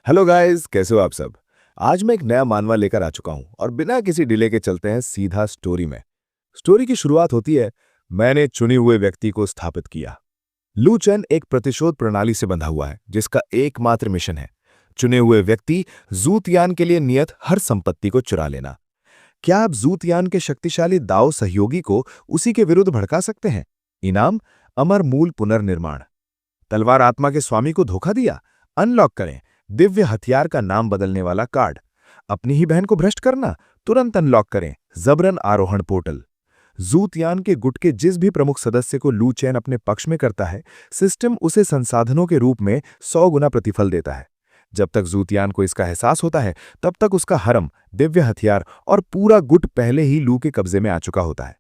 Hello guys, कैसे हो आप सब। आज मैं एक नया मानवा लेकर आ चुका हूं और बिना किसी डिले के चलते हैं सीधा स्टोरी में। स्टोरी की शुरुआत होती है, मैंने चुने हुए व्यक्ति को स्थापित किया। लू चेन एक प्रतिशोध प्रणाली से बंधा हुआ है जिसका एकमात्र मिशन है चुने हुए व्यक्ति जूतियान के लिए नियत हर संपत्ति को चुरा लेना। क्या आप जूतियान के शक्तिशाली दाव सहयोगी को उसी के विरुद्ध भड़का सकते हैं? इनाम, अमर मूल पुनर्निर्माण। तलवार आत्मा के स्वामी को धोखा दिया? अनलॉक करें दिव्य हथियार का नाम बदलने वाला कार्ड। अपनी ही बहन को भ्रष्ट करना? तुरंत अनलॉक करें जबरन आरोहण पोर्टल। जूतयान के गुट के जिस भी प्रमुख सदस्य को लू चैन अपने पक्ष में करता है, सिस्टम उसे संसाधनों के रूप में 100 गुना प्रतिफल देता है। जब तक जूतियान को इसका एहसास होता है तब तक उसका हरम, दिव्य हथियार और पूरा गुट पहले ही लू के कब्जे में आ चुका होता है।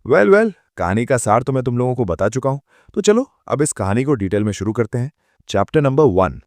वेल, कहानी का सार तो मैं तुम लोगों को बता चुका हूं, तो चलो अब इस कहानी को डिटेल में शुरू करते हैं। Chapter number 1।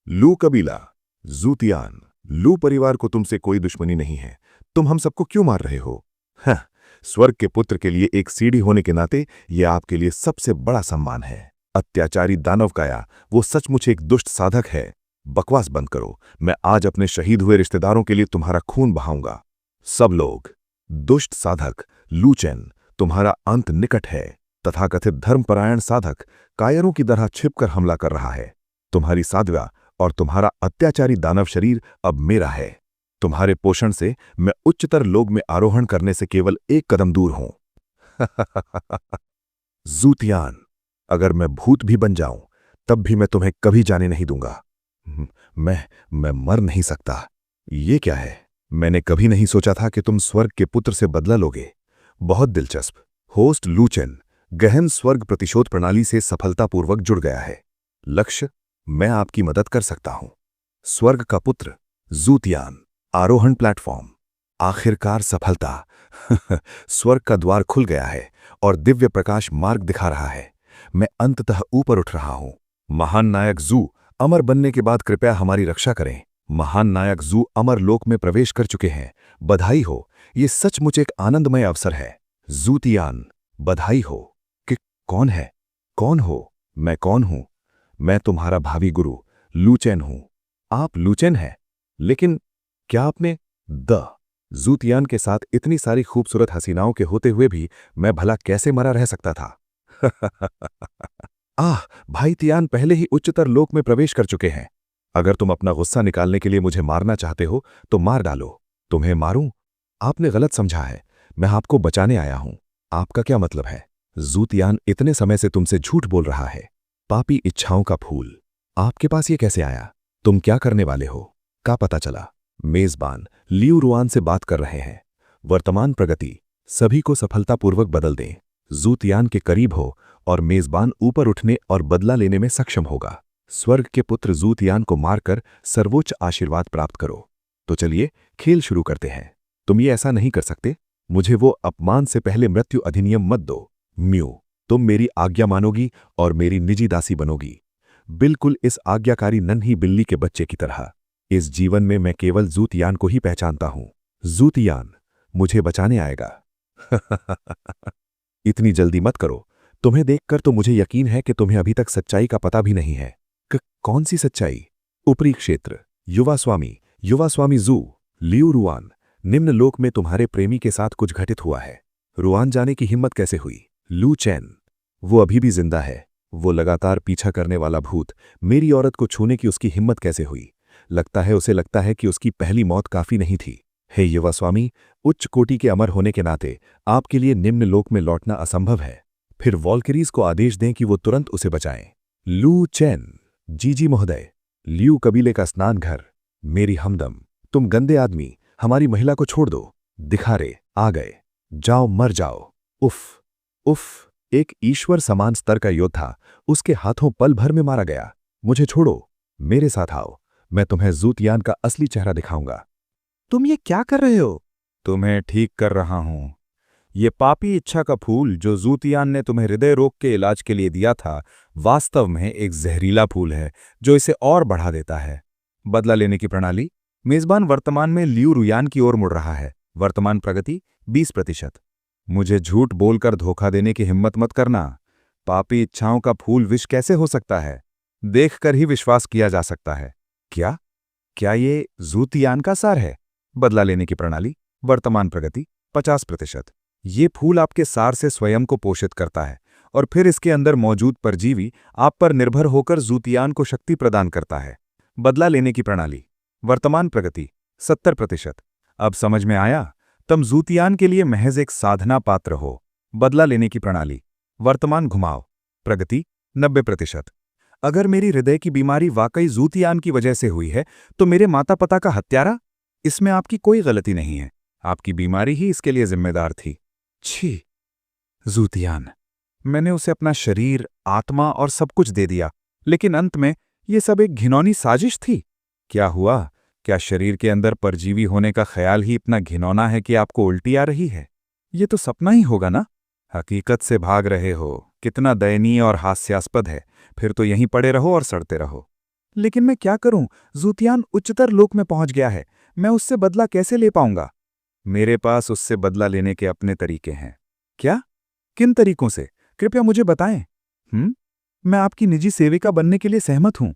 लू कबीला। जूतियान, लू परिवार को तुमसे कोई दुश्मनी नहीं है, तुम हम सबको क्यों मार रहे हो? हाँ, स्वर्ग के पुत्र के लिए एक सीढ़ी होने के नाते यह आपके लिए सबसे बड़ा सम्मान है। अत्याचारी दानव काया, वो सचमुच एक दुष्ट साधक है। बकवास बंद करो, मैं आज अपने शहीद हुए रिश्तेदारों के लिए तुम्हारा खून बहाऊंगा। सब लोग। दुष्ट साधक लू चेन, तुम्हारा अंत निकट है। तथाकथित धर्मपरायण साधक कायरों की तरह छिपकर हमला कर रहा है। तुम्हारी साध्वा और तुम्हारा अत्याचारी दानव शरीर अब मेरा है। तुम्हारे पोषण से मैं उच्चतर लोक में आरोहण करने से केवल एक कदम दूर हूं। जूतियान, अगर मैं भूत भी बन जाऊं तब भी मैं तुम्हें कभी जाने नहीं दूंगा। मैं मर नहीं सकता। ये क्या है? मैंने कभी नहीं सोचा था कि तुम स्वर्ग के पुत्र से बदला लोगे। बहुत दिलचस्प। होस्ट लू चेन गहन स्वर्ग प्रतिशोध प्रणाली से सफलतापूर्वक जुड़ गया है। लक्ष्य, मैं आपकी मदद कर सकता हूं। स्वर्ग का पुत्र जूतियान, आरोहण प्लेटफॉर्म। आखिरकार सफलता। स्वर्ग का द्वार खुल गया है और दिव्य प्रकाश मार्ग दिखा रहा है। मैं अंततः ऊपर उठ रहा हूं। महान नायक जू, अमर बनने के बाद कृपया हमारी रक्षा करें। महान नायक जू अमर लोक में प्रवेश कर चुके हैं। बधाई हो, ये सचमुच एक आनंदमय अवसर है। जूतियान, बधाई हो। कि कौन है? कौन हो? मैं कौन हूं? मैं तुम्हारा भावी गुरु लू चेन हूं। आप लू चेन हैं, लेकिन क्या आपने जूतियान के साथ इतनी सारी खूबसूरत हसीनाओं के होते हुए भी मैं भला कैसे मरा रह सकता था? भाई तियान पहले ही उच्चतर लोक में प्रवेश कर चुके हैं। अगर तुम अपना गुस्सा निकालने के लिए मुझे मारना चाहते हो तो मार डालो। तुम्हें मारूं? आपने गलत समझा है, मैं आपको बचाने आया हूं। आपका क्या मतलब है? जूतियान इतने समय से तुमसे झूठ बोल रहा है। पापी इच्छाओं का फूल, आपके पास ये कैसे आया? तुम क्या करने वाले हो? का पता चला। मेजबान लियू रुआन से बात कर रहे हैं। वर्तमान प्रगति, सभी को सफलतापूर्वक बदल दें। जूतियान के करीब हो और मेजबान ऊपर उठने और बदला लेने में सक्षम होगा। स्वर्ग के पुत्र जूतियान को मारकर सर्वोच्च आशीर्वाद प्राप्त करो। तो चलिए खेल शुरू करते हैं। तुम ये ऐसा नहीं कर सकते। मुझे वो अपमान से पहले मृत्यु अधिनियम मत दो। म्यू, तुम मेरी आज्ञा मानोगी और मेरी निजी दासी बनोगी, बिल्कुल इस आज्ञाकारी नन्ही बिल्ली के बच्चे की तरह। इस जीवन में मैं केवल जूतियान को ही पहचानता हूं। जूतियान मुझे बचाने आएगा। इतनी जल्दी मत करो। तुम्हें देखकर तो मुझे यकीन है कि तुम्हें अभी तक सच्चाई का पता भी नहीं है। कौन सी सच्चाई? ऊपरी क्षेत्र, युवा स्वामी जू, लियू रुआन, निम्न लोक में तुम्हारे प्रेमी के साथ कुछ घटित हुआ है। रुआन जाने की हिम्मत कैसे हुई? लू चेन, वो अभी भी जिंदा है। वो लगातार पीछा करने वाला भूत, मेरी औरत को छूने की उसकी हिम्मत कैसे हुई? उसे लगता है कि उसकी पहली मौत काफी नहीं थी। हे युवा स्वामी, उच्च कोटि के अमर होने के नाते आपके लिए निम्न लोक में लौटना असंभव है। फिर वॉल्किरीज को आदेश दें कि वो तुरंत उसे बचाएं। लू चेन, जी महोदय। लियू कबीले का स्नान घर, मेरी हमदम। तुम गंदे आदमी, हमारी महिला को छोड़ दो। दिखारे आ गए, जाओ मर जाओ। उफ, एक ईश्वर समान स्तर का योद्धा उसके हाथों पल भर में मारा गया। मुझे छोड़ो, मेरे साथ आओ, मैं तुम्हें जूतियान का असली चेहरा दिखाऊंगा। तुम ये क्या कर रहे हो? तुम्हें ठीक कर रहा हूं। ये पापी इच्छा का फूल जो जूतियान ने तुम्हें हृदय रोग के इलाज के लिए दिया था, वास्तव में एक जहरीला फूल है जो इसे और बढ़ा देता है। बदला लेने की प्रणाली। मेजबान वर्तमान में लियू रुयान की ओर मुड़ रहा है। वर्तमान प्रगति 20%। मुझे झूठ बोलकर धोखा देने की हिम्मत मत करना। पापी इच्छाओं का फूल विष कैसे हो सकता है? देखकर ही विश्वास किया जा सकता है। क्या क्या ये जूतियान का सार है? बदला लेने की प्रणाली, वर्तमान प्रगति 50%। ये फूल आपके सार से स्वयं को पोषित करता है और फिर इसके अंदर मौजूद परजीवी आप पर निर्भर होकर जूतियान को शक्ति प्रदान करता है। बदला लेने की प्रणाली, वर्तमान प्रगति 70%। अब समझ में आया? तुम जूतियान के लिए महज एक साधना पात्र हो। बदला लेने की प्रणाली, वर्तमान घुमाव, प्रगति 90%। अगर मेरी हृदय की बीमारी वाकई जूतियान की वजह से हुई है तो मेरे माता पिता का हत्यारा? इसमें आपकी कोई गलती नहीं है, आपकी बीमारी ही इसके लिए जिम्मेदार थी। छी, जूतियान। मैंने उसे अपना शरीर, आत्मा और सब कुछ दे दिया, लेकिन अंत में ये सब एक घिनौनी साजिश थी। क्या हुआ? क्या शरीर के अंदर परजीवी होने का ख्याल ही इतना घिनौना है कि आपको उल्टी आ रही है? ये तो सपना ही होगा ना? हकीकत से भाग रहे हो। कितना दयनीय और हास्यास्पद है। फिर तो यहीं पड़े रहो और सड़ते रहो। लेकिन मैं क्या करूं? जूतियान उच्चतर लोक में पहुंच गया है। मैं उससे बदला कैसे ले पाऊंगा? मेरे पास उससे बदला लेने के अपने तरीके हैं। क्या? किन तरीकों से? कृपया मुझे बताएं। मैं आपकी निजी सेविका बनने के लिए सहमत हूं।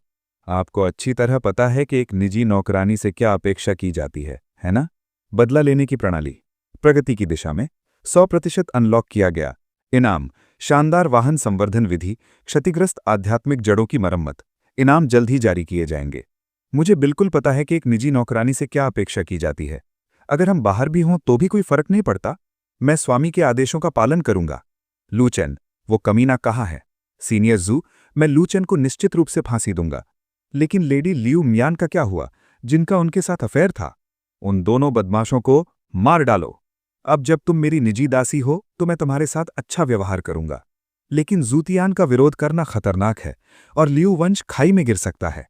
आपको अच्छी तरह पता है कि एक निजी नौकरानी से क्या अपेक्षा की जाती है ना? बदला लेने की प्रणाली, प्रगति की दिशा में 100% अनलॉक किया गया। इनाम, शानदार वाहन संवर्धन विधि, क्षतिग्रस्त आध्यात्मिक जड़ों की मरम्मत। इनाम जल्द ही जारी किए जाएंगे। मुझे बिल्कुल पता है कि एक निजी नौकरानी से क्या अपेक्षा की जाती है। अगर हम बाहर भी हों तो भी कोई फर्क नहीं पड़ता। मैं स्वामी के आदेशों का पालन करूंगा। लूचेन, वो कमीना कहाँ है? सीनियर जू, मैं लूचेन को निश्चित रूप से फांसी दूंगा। लेकिन लेडी लियू मियान का क्या हुआ, जिनका उनके साथ अफेयर था? उन दोनों बदमाशों को मार डालो। अब जब तुम मेरी निजी दासी हो तो मैं तुम्हारे साथ अच्छा व्यवहार करूंगा। लेकिन जूतियान का विरोध करना खतरनाक है और लियू वंश खाई में गिर सकता है।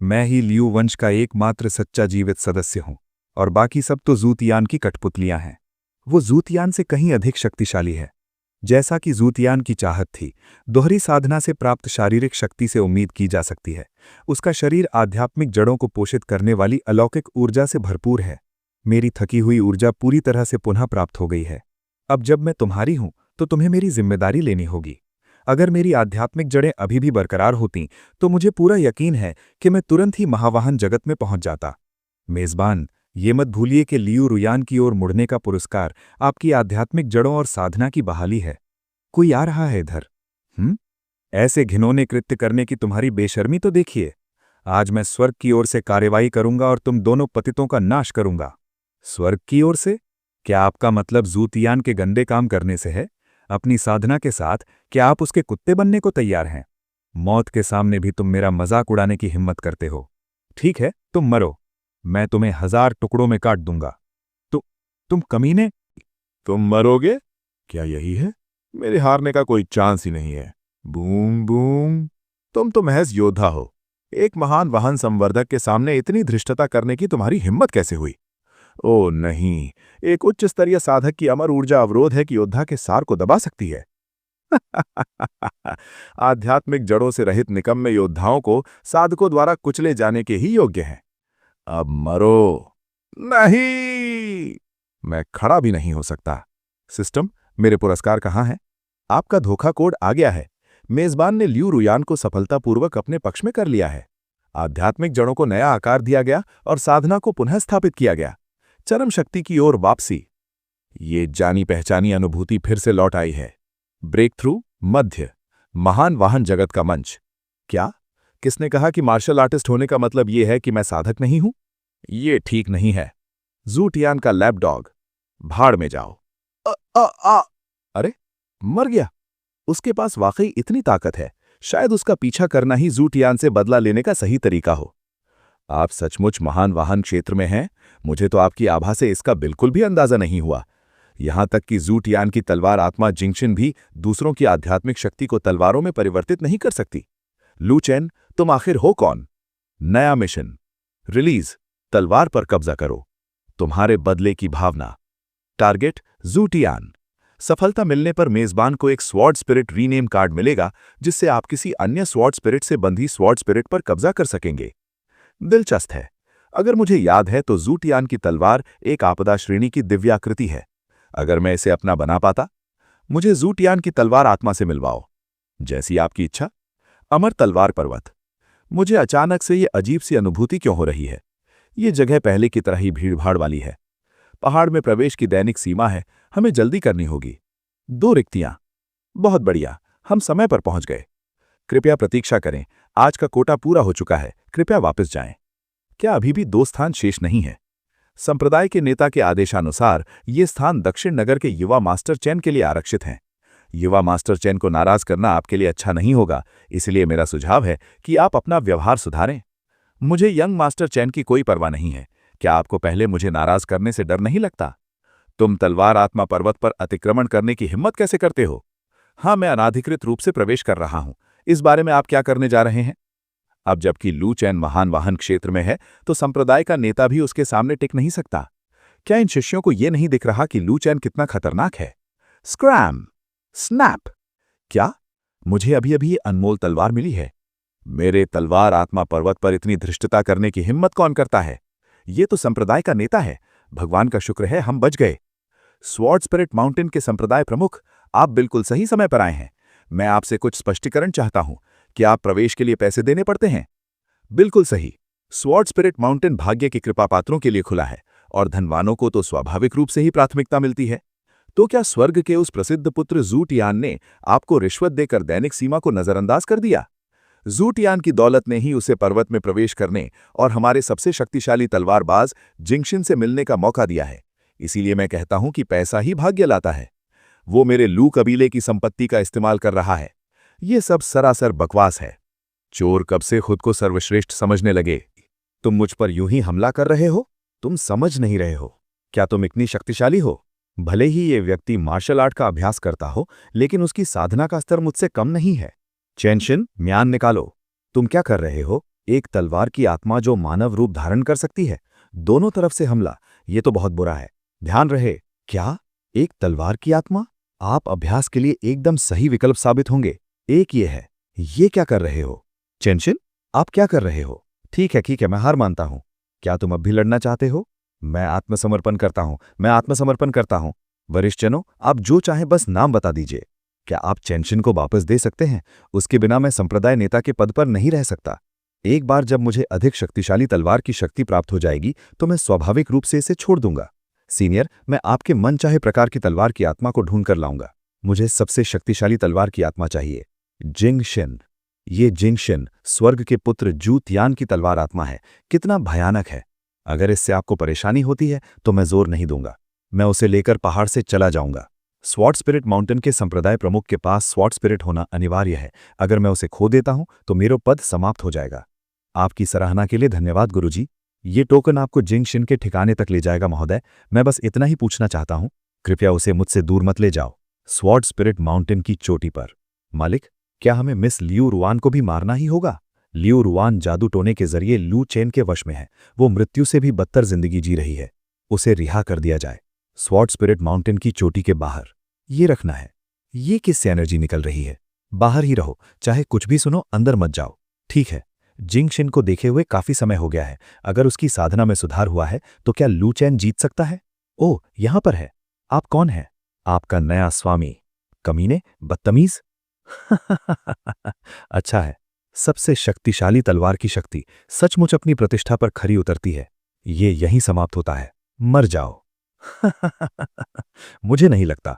मैं ही लियू वंश का एकमात्र सच्चा जीवित सदस्य हूं और बाकी सब तो जूतियान की कठपुतलियां हैं। वो जूतियान से कहीं अधिक शक्तिशाली है। जैसा कि जूतियान की चाहत थी, दोहरी साधना से प्राप्त शारीरिक शक्ति से उम्मीद की जा सकती है। उसका शरीर आध्यात्मिक जड़ों को पोषित करने वाली अलौकिक ऊर्जा से भरपूर है। मेरी थकी हुई ऊर्जा पूरी तरह से पुनः प्राप्त हो गई है। अब जब मैं तुम्हारी हूं तो तुम्हें मेरी जिम्मेदारी लेनी होगी। अगर मेरी आध्यात्मिक जड़ें अभी भी बरकरार होतीं तो मुझे पूरा यकीन है कि मैं तुरंत ही महावाहन जगत में पहुंच जाता। मेजबान, ये मत भूलिए कि लियू रुयान की ओर मुड़ने का पुरस्कार आपकी आध्यात्मिक जड़ों और साधना की बहाली है। कोई आ रहा है इधर। ऐसे घिनौने कृत्य करने की तुम्हारी बेशर्मी तो देखिए। आज मैं स्वर्ग की ओर से कार्यवाही करूंगा और तुम दोनों पतितों का नाश करूंगा। स्वर्ग की ओर से? क्या आपका मतलब जूतियान के गंदे काम करने से है? अपनी साधना के साथ क्या आप उसके कुत्ते बनने को तैयार हैं? मौत के सामने भी तुम मेरा मजाक उड़ाने की हिम्मत करते हो। ठीक है, तुम मरो। मैं तुम्हें 1000 टुकड़ों में काट दूंगा। तुम कमीने। तुम मरोगे? क्या यही है? मेरे हारने का कोई चांस ही नहीं है। Boom boom. तुम तो महज योद्धा हो। एक महान वाहन संवर्धक के सामने इतनी धृष्टता करने की तुम्हारी हिम्मत कैसे हुई? ओ नहीं, एक उच्च स्तरीय साधक की अमर ऊर्जा अवरोध है कि योद्धा के सार को दबा सकती है। आध्यात्मिक जड़ों से रहित निकम्मे योद्धाओं को साधकों द्वारा कुचले जाने के ही योग्य हैं। अब मरो। नहीं, मैं खड़ा भी नहीं हो सकता। सिस्टम, मेरे पुरस्कार कहाँ हैं? आपका धोखा कोड आ गया है। मेजबान ने लियू रुयान को सफलतापूर्वक अपने पक्ष में कर लिया है। आध्यात्मिक जड़ों को नया आकार दिया गया और साधना को पुनः स्थापित किया गया। चरम शक्ति की ओर वापसी। ये जानी पहचानी अनुभूति फिर से लौट आई है। ब्रेक थ्रू, मध्य, महान वाहन जगत का मंच। क्या? किसने कहा कि मार्शल आर्टिस्ट होने का मतलब यह है कि मैं साधक नहीं हूं? ये ठीक नहीं है। जूटियान का लैपडॉग, भाड़ में जाओ। अरे, मर गया। उसके पास वाकई इतनी ताकत है। शायद उसका पीछा करना ही जूटियान से बदला लेने का सही तरीका हो। आप सचमुच महान वाहन क्षेत्र में हैं? मुझे तो आपकी आभा से इसका बिल्कुल भी अंदाजा नहीं हुआ। यहां तक कि जूटियान की तलवार आत्मा जिंगशिन भी दूसरों की आध्यात्मिक शक्ति को तलवारों में परिवर्तित नहीं कर सकती। लूचेन, तुम आखिर हो कौन? नया मिशन रिलीज, तलवार पर कब्जा करो। तुम्हारे बदले की भावना। टारगेट जूटियान। सफलता मिलने पर मेजबान को एक स्वॉर्ड स्पिरिट रीनेम कार्ड मिलेगा, जिससे आप किसी अन्य स्वॉर्ड स्पिरिट से बंधी स्वॉर्ड स्पिरिट पर कब्जा कर सकेंगे। दिलचस्प है। अगर मुझे याद है तो जूटियान की तलवार एक आपदा श्रेणी की दिव्याकृति है। अगर मैं इसे अपना बना पाता, मुझे जूटियान की तलवार आत्मा से मिलवाओ। जैसी आपकी इच्छा। अमर तलवार पर्वत। मुझे अचानक से ये अजीब सी अनुभूति क्यों हो रही है? ये जगह पहले की तरह ही भीड़भाड़ वाली है। पहाड़ में प्रवेश की दैनिक सीमा है, हमें जल्दी करनी होगी। 2 रिक्तियां। बहुत बढ़िया, हम समय पर पहुंच गए। कृपया प्रतीक्षा करें, आज का कोटा पूरा हो चुका है, कृपया वापस जाएं। क्या अभी भी 2 स्थान शेष नहीं है? संप्रदाय के नेता के आदेशानुसार ये स्थान दक्षिण नगर के युवा मास्टर चैन के लिए आरक्षित हैं। युवा मास्टर चैन को नाराज करना आपके लिए अच्छा नहीं होगा, इसलिए मेरा सुझाव है कि आप अपना व्यवहार सुधारें। मुझे यंग मास्टर चैन की कोई परवाह नहीं है। क्या आपको पहले मुझे नाराज करने से डर नहीं लगता? तुम तलवार आत्मा पर्वत पर अतिक्रमण करने की हिम्मत कैसे करते हो? हाँ, मैं अनाधिकृत रूप से प्रवेश कर रहा हूं। इस बारे में आप क्या करने जा रहे हैं? अब जबकि लू चैन महान वाहन क्षेत्र में है, तो संप्रदाय का नेता भी उसके सामने टिक नहीं सकता। क्या इन शिष्यों को यह नहीं दिख रहा कि लू चैन कितना खतरनाक है? स्क्रैम! स्नैप! क्या? मुझे अभी अभी ये अनमोल तलवार मिली है। मेरे तलवार आत्मा पर्वत पर इतनी धृष्टता करने की हिम्मत कौन करता है? ये तो संप्रदाय का नेता है। भगवान का शुक्र है हम बच गए। स्वॉर्ड स्पिरिट माउंटेन के संप्रदाय प्रमुख, आप बिल्कुल सही समय पर आए हैं। मैं आपसे कुछ स्पष्टीकरण चाहता हूं। क्या आप प्रवेश के लिए पैसे देने पड़ते हैं? बिल्कुल सही। स्वॉर्ड स्पिरिट माउंटेन भाग्य के कृपा पात्रों के लिए खुला है और धनवानों को तो स्वाभाविक रूप से ही प्राथमिकता मिलती है। तो क्या स्वर्ग के उस प्रसिद्ध पुत्र जूटियान ने आपको रिश्वत देकर दैनिक सीमा को नजरअंदाज कर दिया? जूटियान की दौलत ने ही उसे पर्वत में प्रवेश करने और हमारे सबसे शक्तिशाली तलवारबाज जिंगशिन से मिलने का मौका दिया है। इसीलिए मैं कहता हूं कि पैसा ही भाग्य लाता है। वो मेरे लू कबीले की संपत्ति का इस्तेमाल कर रहा है। ये सब सरासर बकवास है। चोर कब से खुद को सर्वश्रेष्ठ समझने लगे? तुम मुझ पर यूं ही हमला कर रहे हो? तुम समझ नहीं रहे हो। क्या तुम इतनी शक्तिशाली हो? भले ही ये व्यक्ति मार्शल आर्ट का अभ्यास करता हो, लेकिन उसकी साधना का स्तर मुझसे कम नहीं है। चेनशिन, म्यान निकालो। तुम क्या कर रहे हो? एक तलवार की आत्मा जो मानव रूप धारण कर सकती है, दोनों तरफ से हमला, ये तो बहुत बुरा है। ध्यान रहे। क्या? एक तलवार की आत्मा? आप अभ्यास के लिए एकदम सही विकल्प साबित होंगे। एक ये है। ये क्या कर रहे हो? चेनशिन, आप क्या कर रहे हो? ठीक है, मैं हार मानता हूं। क्या तुम अब भी लड़ना चाहते हो? मैं आत्मसमर्पण करता हूं। वरिष्ठजनों, आप जो चाहें बस नाम बता दीजिए। क्या आप चेनशिन को वापस दे सकते हैं? उसके बिना मैं संप्रदाय नेता के पद पर नहीं रह सकता। एक बार जब मुझे अधिक शक्तिशाली तलवार की शक्ति प्राप्त हो जाएगी, तो मैं स्वाभाविक रूप से इसे छोड़ दूंगा। सीनियर, मैं आपके मन चाहे प्रकार की तलवार की आत्मा को ढूंढ कर लाऊंगा। मुझे सबसे शक्तिशाली तलवार की आत्मा चाहिए। जिंगशिन। ये जिंगशिन स्वर्ग के पुत्र जू तियान की तलवार आत्मा है। कितना भयानक है। अगर इससे आपको परेशानी होती है तो मैं जोर नहीं दूंगा। मैं उसे लेकर पहाड़ से चला जाऊंगा। स्वॉर्ड स्पिरिट माउंटेन के संप्रदाय प्रमुख के पास स्वॉर्ड स्पिरिट होना अनिवार्य है। अगर मैं उसे खो देता हूं तो मेरा पद समाप्त हो जाएगा। आपकी सराहना के लिए धन्यवाद गुरुजी। ये टोकन आपको जिंगशिन के ठिकाने तक ले जाएगा महोदय। मैं बस इतना ही पूछना चाहता हूं, कृपया उसे मुझसे दूर मत ले जाओ। स्वॉर्ड स्पिरिट माउंटेन की चोटी पर। मालिक, क्या हमें मिस लियू रुआन को भी मारना ही होगा? लियू रुआन जादू टोने के जरिए लू चेन के वश में है। वो मृत्यु से भी बदतर जिंदगी जी रही है। उसे रिहा कर दिया जाए। स्वॉर्ड स्पिरिट माउंटेन की चोटी के बाहर। ये रखना है। ये किससे एनर्जी निकल रही है? बाहर ही रहो, चाहे कुछ भी सुनो, अंदर मत जाओ। ठीक है। जिंगशिन को देखे हुए काफी समय हो गया है। अगर उसकी साधना में सुधार हुआ है तो क्या लू चैन जीत सकता है? ओह, यहां पर है। आप कौन है? आपका नया स्वामी। कमीने, बदतमीज। अच्छा है। सबसे शक्तिशाली तलवार की शक्ति सचमुच अपनी प्रतिष्ठा पर खरी उतरती है। ये यहीं समाप्त होता है। मर जाओ। मुझे नहीं लगता